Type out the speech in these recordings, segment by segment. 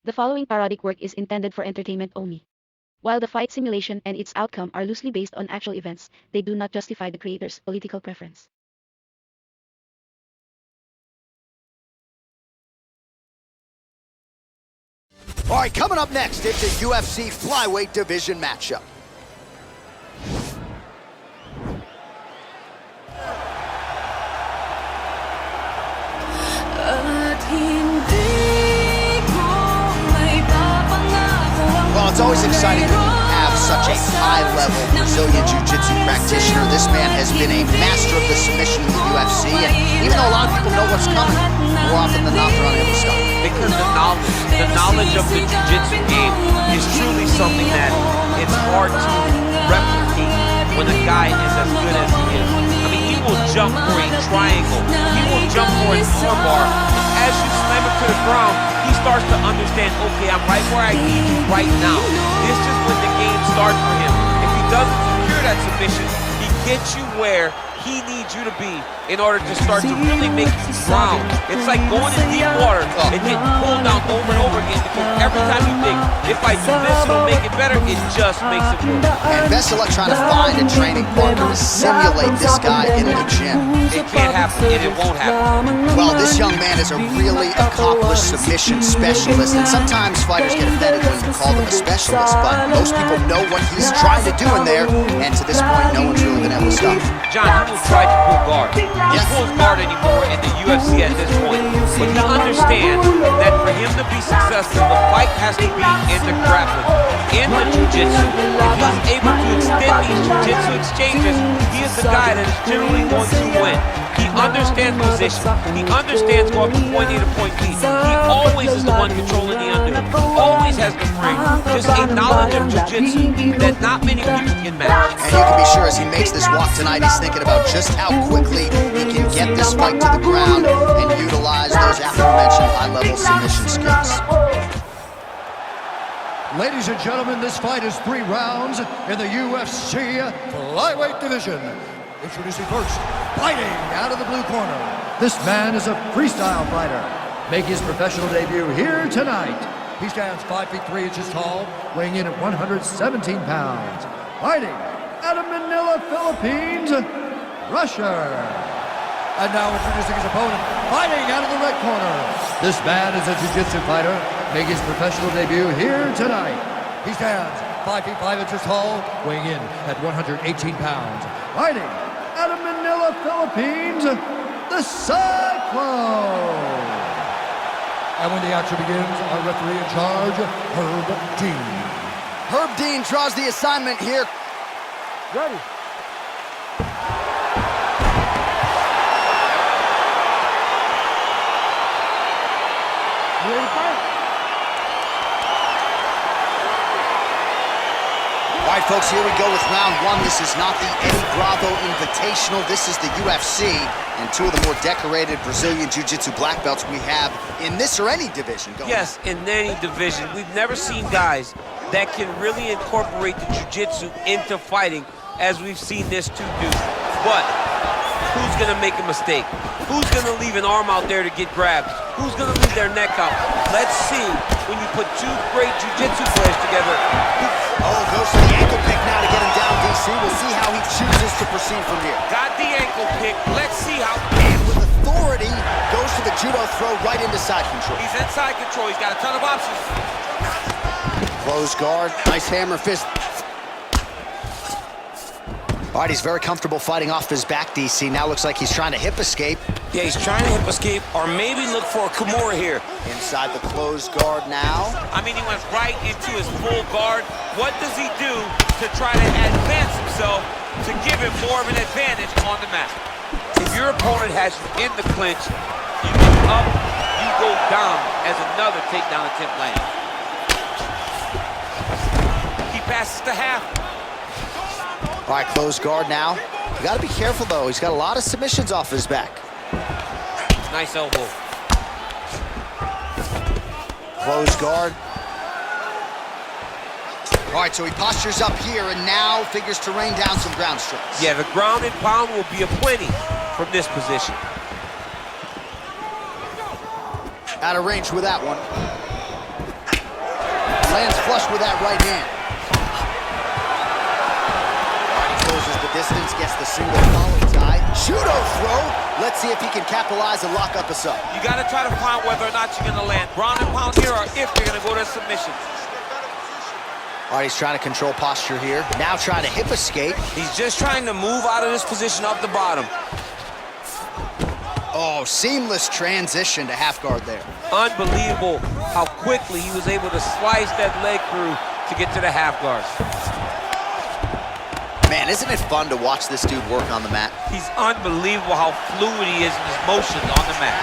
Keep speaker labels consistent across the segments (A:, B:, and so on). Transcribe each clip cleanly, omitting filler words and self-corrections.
A: The following parodic work is intended for entertainment only. While the fight simulation and its outcome are loosely based on actual events, they do not justify the creator's political preference.
B: All right, coming up next, it's a UFC flyweight division matchup. Well, it's always exciting when you have such a high-level Brazilian Jiu-Jitsu practitioner. This man has been a master of the submission in the UFC, and even though a lot of people know what's coming, more often than not, they're unable to stop.
C: Because the knowledge of the Jiu-Jitsu game is truly something that it's hard to replicate when a guy is as good as he is. I mean, he will jump for a triangle. He will jump for an armbar. As you slam him to the ground, he starts to understand, okay, I'm right where I need you right now. This is when the game starts for him. If he doesn't secure that submission, he gets you where he needs you to be in order to start to really make you drown. It's like going in deep water and getting pulled down over and over again, because every time you think, if I do this, it'll make it better, it just makes it worse.
B: And Vesela trying to find a training partner to simulate this guy in the gym.
C: It can't happen, and it won't happen.
B: Well, this young man is a really accomplished submission specialist, and sometimes fighters get offended when you call them a specialist, but most people know what he's trying to do in there, and to this point, no one's really been able to stop him.
C: John, he will try to pull guard. He pulls guard anymore in the UFC at this point, but he understands that for him to be successful, the fight has to be in the grappling, in the jiu-jitsu. If he's able to extend these jiu-jitsu exchanges, he is the guy that is generally going to win. He understands position. He understands going from point A to point B. He always is the one controlling the underhook. Always has the frame. Just a knowledge of jiu-jitsu that not many people can match.
B: And you can be sure as he makes this walk tonight, he's thinking about just how quickly he can get this fight to the ground and utilize those aforementioned high-level submission skills.
D: Ladies and gentlemen, this fight is 3 rounds in the UFC flyweight division. Introducing first, fighting out of the blue corner. This man is a freestyle fighter, making his professional debut here tonight. He stands 5 feet 3 inches tall, weighing in at 117 pounds. Fighting out of Manila, Philippines, Russia. And now introducing his opponent, fighting out of the red corner. This man is a jiu-jitsu fighter, making his professional debut here tonight. He stands 5 feet 5 inches tall, weighing in at 118 pounds. Fighting out of Manila, Philippines, the Cyclone. And when the action begins, our referee in charge, Herb Dean.
B: Herb Dean draws the assignment here.
E: Ready. You ready to fight?
B: All right, folks, here we go with round 1. This is not the Eddie Bravo Invitational. This is the UFC, and 2 of the more decorated Brazilian Jiu-Jitsu black belts we have in this or any division.
C: Yes, in any division. We've never seen guys that can really incorporate the jiu-jitsu into fighting as we've seen this 2 do. But who's going to make a mistake? Who's going to leave an arm out there to get grabbed? Who's going to leave their neck out? Let's see when you put 2 great jiu-jitsu players together.
B: Oh, goes to the ankle pick now to get him down, DC. We'll see how he chooses to proceed from here.
C: Got the ankle pick. Let's see how.
B: And with authority, goes to the judo throw right into side control.
C: He's in side control. He's got a ton of options.
B: Close guard, nice hammer fist. All right, he's very comfortable fighting off his back, DC. Now looks like he's trying to hip escape.
F: Yeah, he's trying to hip escape or maybe look for a Kimura here.
B: Inside the closed guard now.
C: I mean, he went right into his full guard. What does he do to try to advance himself to give him more of an advantage on the mat? If your opponent has you in the clinch, you go up, you go down as another takedown attempt lands. He passes to half.
B: All right, closed guard now. You got to be careful, though. He's got a lot of submissions off his back.
C: Nice elbow.
B: Closed guard. All right, so he postures up here and now figures to rain down some ground strikes.
C: Yeah, the ground and pound will be aplenty from this position.
B: Out of range with that one. with that right hand. Closes the distance, gets the single collar tie. Judo throw. Let's see if he can capitalize and lock up a sub.
C: You got to try to find whether or not you're going to land ground and pound here, or if you're going to go to submission.
B: All right, he's trying to control posture here. Now trying to hip escape.
F: He's just trying to move out of this position up the bottom.
B: Oh, seamless transition to half guard there.
C: Unbelievable how quickly he was able to slice that leg through to get to the half guard.
B: Man, isn't it fun to watch this dude work on the mat?
C: He's unbelievable how fluid he is in his motion on the mat.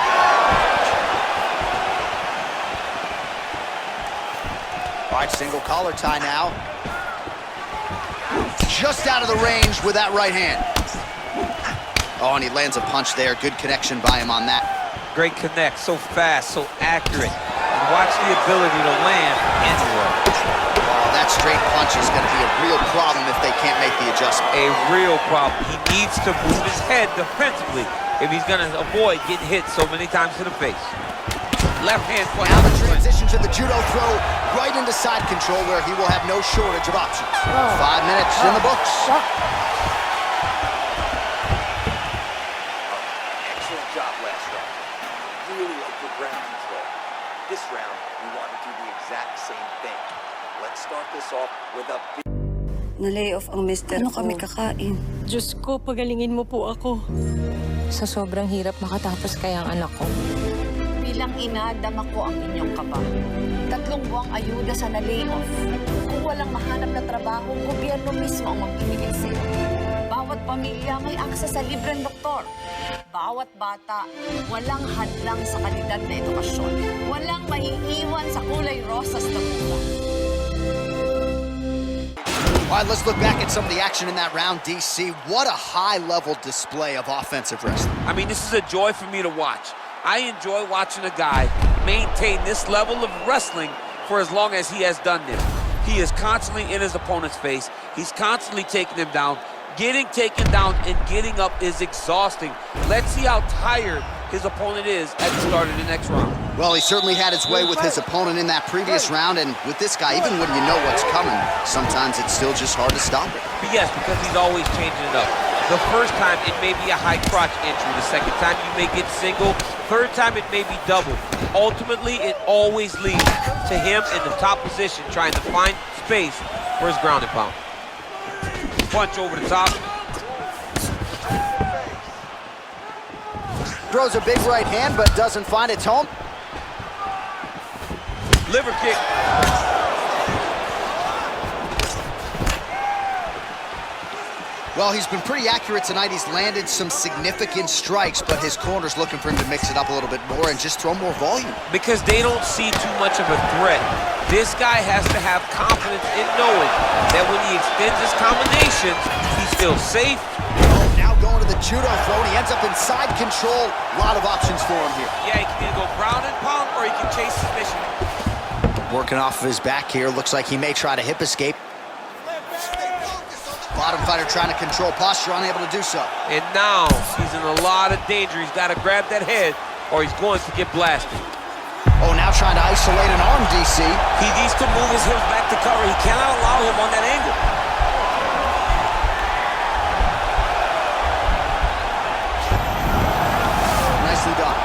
B: All right, single collar tie now. Just out of the range with that right hand. Oh, and he lands a punch there. Good connection by him on that.
C: Great connect, so fast, so accurate. And watch the ability to land anywhere.
B: Oh, that straight punch is going to be a real problem if they can't make the adjustment.
C: A real problem. He needs to move his head defensively if he's going to avoid getting hit so many times to the face. Left hand point.
B: Now the transition to the judo throw right into side control where he will have no shortage of options. 5 minutes in the books.
G: Excellent job last round. Really like your ground control. This round, we want to do the exact same thing. Let's start this off with a big...
H: Na-layoff ang mister ko. Ano kami kakain?
I: Diyos ko, pagalingin mo po ako. Sa sobrang hirap makatapos kaya ang anak ko.
J: Bilang ina, dama ko ang inyong kaba. 3 buwang ayuda sa na-layoff. Kung walang mahanap na trabaho, gobyerno mismo ang magbibigay sa'yo. Bawat pamilya may akses sa libreng doktor. Bawat bata, walang hadlang sa kalidad na edukasyon. Walang maiiwan sa kulay rosas na buwan.
B: All right, let's look back at some of the action in that round, DC. What a high-level display of offensive wrestling.
C: I mean, this is a joy for me to watch. I enjoy watching a guy maintain this level of wrestling for as long as he has done this. He is constantly in his opponent's face. He's constantly taking him down. Getting taken down and getting up is exhausting. Let's see how tired his opponent is at the start of the next round.
B: Well, he certainly had his way with his opponent in that previous round, and with this guy, even when you know what's coming, sometimes it's still just hard to stop it.
C: But yes, because he's always changing it up. The first time, it may be a high crotch entry. The second time, you may get single. Third time, it may be double. Ultimately, it always leads to him in the top position, trying to find space for his ground and pound. Punch over the top.
B: Throws a big right hand, but doesn't find its home.
C: Liver kick.
B: Well, he's been pretty accurate tonight. He's landed some significant strikes, but his corner's looking for him to mix it up a little bit more and just throw more volume.
C: Because they don't see too much of a threat. This guy has to have confidence in knowing that when he extends his combinations, he's still safe.
B: Oh, now going to the judo throw, and he ends up in side control. A lot of options for him here.
C: Yeah, he can either go ground and pound, or he can chase submission.
B: Working off of his back here. Looks like he may try to hip escape. Bottom fighter trying to control posture, unable to do so.
C: And now he's in a lot of danger. He's got to grab that head, or he's going to get blasted.
B: Oh, now trying to isolate an arm, DC.
F: He needs to move his hips back to cover. He cannot allow him on that angle.
B: Nicely done.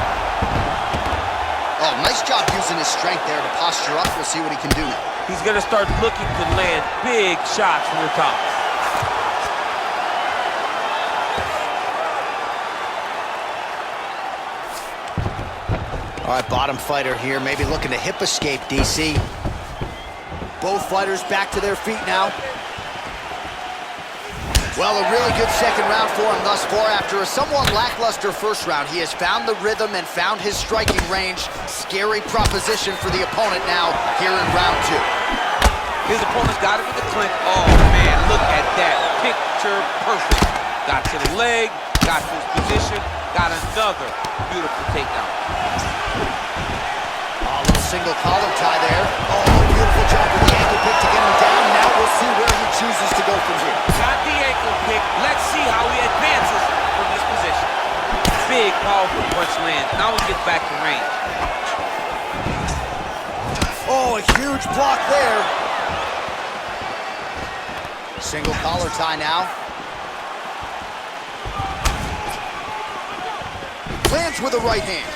B: Oh, nice job using his strength there to posture up. We'll see what he can do now.
C: He's going to start looking to land big shots from the top.
B: All right, bottom fighter here, maybe looking to hip escape, DC. Both fighters back to their feet now. Well, a really good second round for him thus far. After a somewhat lackluster first round, he has found the rhythm and found his striking range. Scary proposition for the opponent now here in round 2.
C: His opponent's got him in the clinch. Oh, man, look at that. Picture perfect. Got to the leg, got to his position, got another beautiful takedown.
B: A little single collar tie there. Oh, beautiful job with the ankle pick to get him down. Now we'll see where he chooses to go from here.
C: Got the ankle pick. Let's see how he advances from this position. Big, powerful punch lands. Now he gets back to range.
B: Oh, a huge block there. Single collar tie now. Lands with a right hand.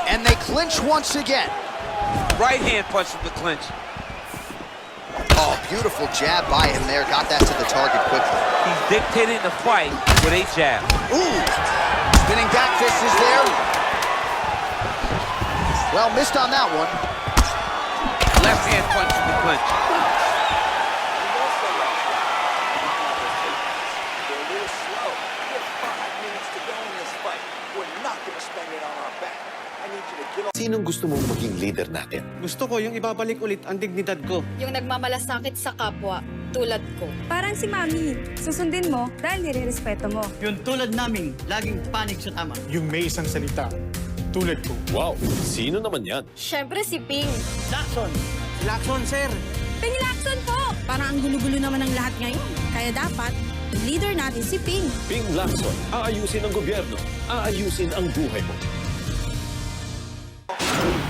B: And they clinch once again.
C: Right hand punch from the clinch.
B: Oh, beautiful jab by him there. Got that to the target quickly.
C: He's dictating the fight with a jab.
B: Ooh, spinning back fist is there. Well, missed on that one.
C: Left hand punch from the clinch.
G: They're a little slow. We have 5 minutes to go in this fight. We're not going to spend it on our back. I need you to get on.
K: Sinong gusto mong maging leader natin?
L: Gusto ko yung ibabalik ulit ang dignidad ko.
M: Yung nagmamalasakit sa kapwa, tulad ko.
H: Parang si Mami. Susundin mo dahil nire-respeto mo.
L: Yung tulad naming laging panig sa tama.
N: Yung may isang salita, tulad ko.
K: Wow, sino naman yan?
M: Siyempre si Ping.
L: Lacson. Si Lacson, sir.
H: Ping Lacson po! Parang ang gulo-gulo naman ng lahat ngayon. Kaya dapat, leader natin si Ping.
K: Ping Lacson, aayusin ang gobyerno, aayusin ang buhay mo.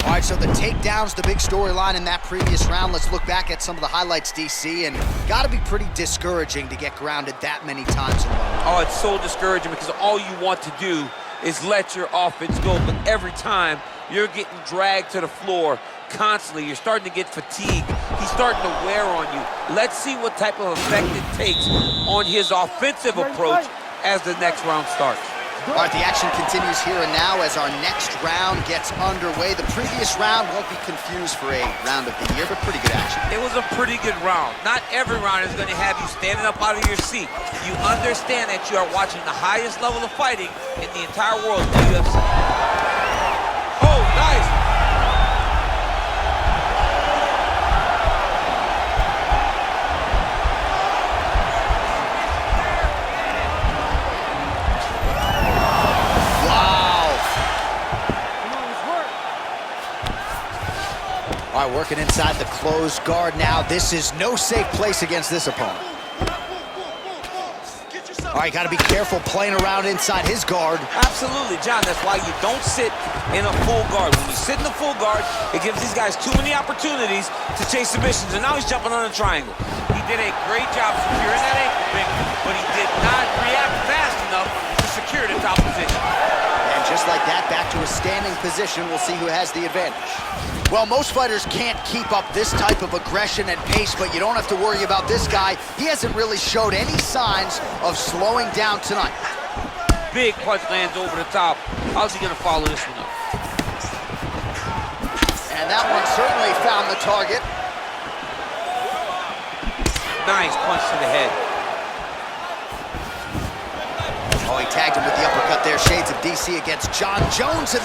B: All right, so the takedown's the big storyline in that previous round. Let's look back at some of the highlights, DC, and got to be pretty discouraging to get grounded that many times in one round.
C: Oh, it's so discouraging because all you want to do is let your offense go, but every time you're getting dragged to the floor constantly. You're starting to get fatigued. He's starting to wear on you. Let's see what type of effect it takes on his offensive approach as the next round starts.
B: All right, the action continues here and now as our next round gets underway. The previous round won't be confused for a round of the year, but pretty good action.
C: It was a pretty good round. Not every round is going to have you standing up out of your seat. You understand that you are watching the highest level of fighting in the entire world, the UFC. Oh, nice.
B: All right, working inside the closed guard now. This is no safe place against this opponent. All right, got to be careful playing around inside his guard.
C: Absolutely, John. That's why you don't sit in a full guard. When you sit in the full guard, it gives these guys too many opportunities to chase submissions. And now he's jumping on a triangle. He did a great job securing that ankle pick, but he did not react fast enough to secure the top position.
B: And just like that, back to a standing position. We'll see who has the advantage. Well, most fighters can't keep up this type of aggression and pace, but you don't have to worry about this guy. He hasn't really showed any signs of slowing down tonight.
C: Big punch lands over the top. How's he going to follow this one up?
B: And that one certainly found the target.
C: Nice punch to the head.
B: Oh, he tagged him with the uppercut there. Shades of DC against John Jones. And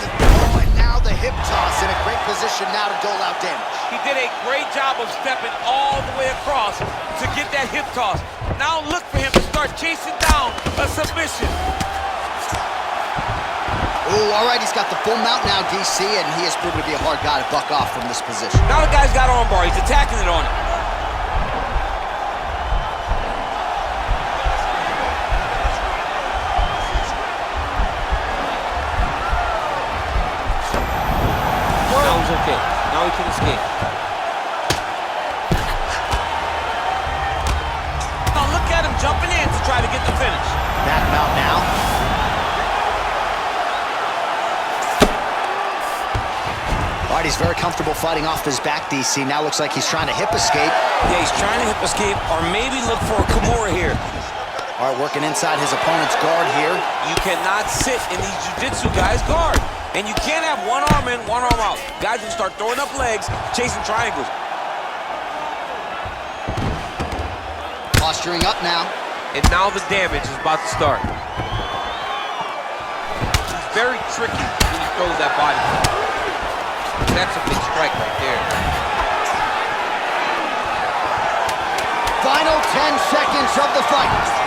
B: now the hip toss in a great position now to dole out damage.
C: He did a great job of stepping all the way across to get that hip toss. Now look for him to start chasing down a submission.
B: Oh, all right, he's got the full mount now, DC, and he has proven to be a hard guy to buck off from this position.
C: Now the guy's got armbar. He's attacking it on him. Okay, now he can escape. Now look at him jumping in to try to get the finish.
B: Back mount now. All right, he's very comfortable fighting off his back, DC. Now looks like he's trying to hip escape.
F: Yeah, he's trying to hip escape or maybe look for a Kimura here.
B: All right, working inside his opponent's guard here.
C: You cannot sit in these jiu-jitsu guys' guard. And you can't have one arm in, one arm out. Guys will start throwing up legs, chasing triangles.
B: Posturing up now.
C: And now the damage is about to start. He's very tricky when he throws that body. That's a big strike right there.
B: Final 10 seconds of the fight.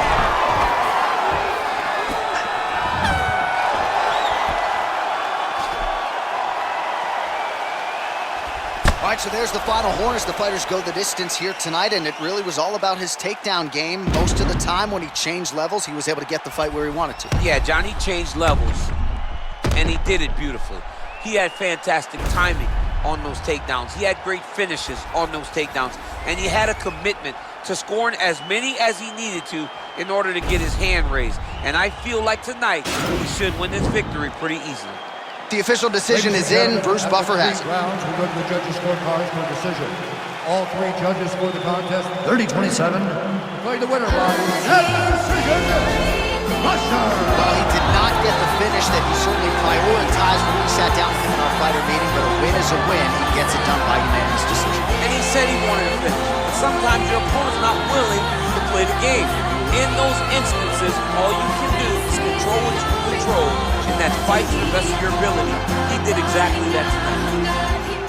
B: All right, so there's the final horn as the fighters go the distance here tonight, and it really was all about his takedown game. Most of the time when he changed levels, he was able to get the fight where he wanted to.
C: Yeah, Johnny changed levels, and he did it beautifully. He had fantastic timing on those takedowns. He had great finishes on those takedowns, and he had a commitment to scoring as many as he needed to in order to get his hand raised. And I feel like tonight he should win this victory pretty easily.
B: The official decision is in. Bruce Buffer has it.
D: Rounds, we go to the judges' scorecards for a decision. All three judges scored the contest 30-27. Declaring the winner by decision, Russia.
B: Well, he did not get the finish that he certainly prioritized when we sat down with him in our fighter meeting, but a win is a win. He gets it done by unanimous decision.
C: And he said he wanted to finish. But sometimes your opponent's not willing to play the game. In those instances, all you can do is control what you can control, and that's fight to the best of your ability. He did exactly that tonight.